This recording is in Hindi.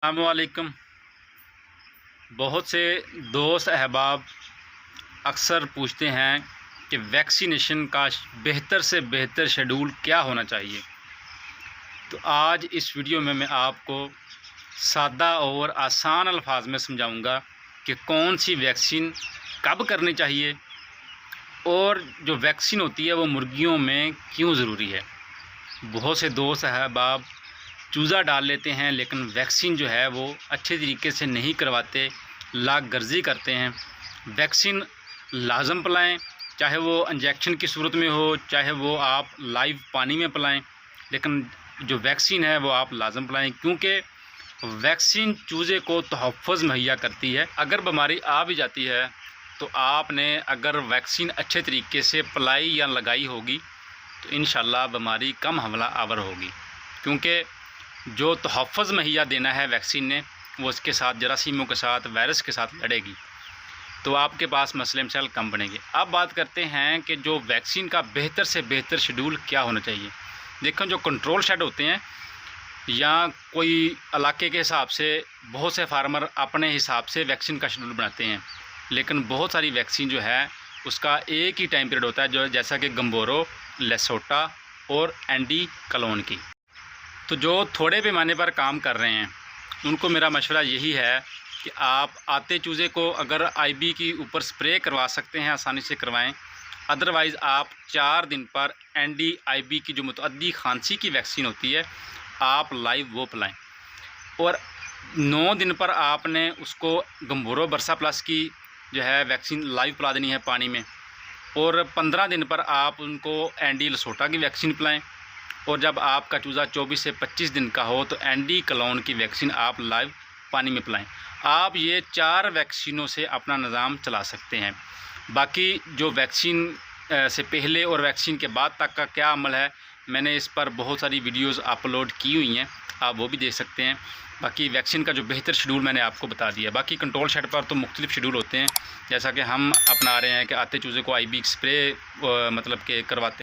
अस्सलामुअलैकुम। बहुत से दोस्त अहबाब अक्सर पूछते हैं कि वैक्सीनेशन का बेहतर से बेहतर शेड्यूल क्या होना चाहिए। तो आज इस वीडियो में मैं आपको सादा और आसान अल्फाज में समझाऊंगा कि कौन सी वैक्सीन कब करनी चाहिए और जो वैक्सीन होती है वो मुर्गियों में क्यों ज़रूरी है। बहुत से दोस्त अहबाब चूज़ा डाल लेते हैं लेकिन वैक्सीन जो है वो अच्छे तरीके से नहीं करवाते, लाख गर्जी करते हैं। वैक्सीन लाजम पिलाएं, चाहे वो इंजेक्शन की सूरत में हो, चाहे वो आप लाइव पानी में पिलाएं, लेकिन जो वैक्सीन है वो आप लाजम पिलाएं, क्योंकि वैक्सीन चूज़े को तहफ़्फ़ुज़ मुहैया करती है। अगर बीमारी आ भी जाती है तो आपने अगर वैक्सीन अच्छे तरीके से पिलाई या लगाई होगी तो इंशाल्लाह बीमारी कम हमला आवर होगी, क्योंकि जो तहफ़्फ़ुज़ मुहैया देना है वैक्सीन ने वो इसके साथ जरासीमों के साथ वायरस के साथ लड़ेगी, तो आपके पास मसले मसाइल कम बनेंगे। अब बात करते हैं कि जो वैक्सीन का बेहतर से बेहतर शेड्यूल क्या होना चाहिए। देखो, जो कंट्रोल शेड होते हैं या कोई इलाके के हिसाब से बहुत से फार्मर अपने हिसाब से वैक्सीन का शेड्यूल बनाते हैं, लेकिन बहुत सारी वैक्सीन जो है उसका एक ही टाइम पीरियड होता है, जो जैसा कि गम्बोरो, लेसोटा और एंडी कलोन की। तो जो थोड़े पैमाने पर काम कर रहे हैं उनको मेरा मशवरा यही है कि आप आते चूज़े को अगर आईबी की ऊपर स्प्रे करवा सकते हैं आसानी से करवाएं, अदरवाइज़ आप 4 दिन पर एंडी आईबी की जो मुतअद्दी खांसी की वैक्सीन होती है आप लाइव वो पिलाएं, और 9 दिन पर आपने उसको गम्बोरो बरसा प्लस की जो है वैक्सीन लाइव पिला देनी है पानी में, और 15 दिन पर आप उनको एंडी लसोटा की वैक्सीन पिलाएं, और जब आपका चूज़ा 24 से 25 दिन का हो तो एंडी कलोन की वैक्सीन आप लाइव पानी में पिलाएं। आप ये 4 वैक्सीनों से अपना निज़ाम चला सकते हैं। बाकी जो वैक्सीन से पहले और वैक्सीन के बाद तक का क्या अमल है, मैंने इस पर बहुत सारी वीडियोस अपलोड की हुई हैं, आप वो भी देख सकते हैं। बाकी वैक्सीन का जो बेहतर शेड्यूल मैंने आपको बता दिया। बाकी कंट्रोल शेड पर तो मुख्तलिफ शेड्यूल होते हैं, जैसा कि हम अपना रहे हैं कि आते चूज़े को आईबी स्प्रे मतलब के करवाते हैं।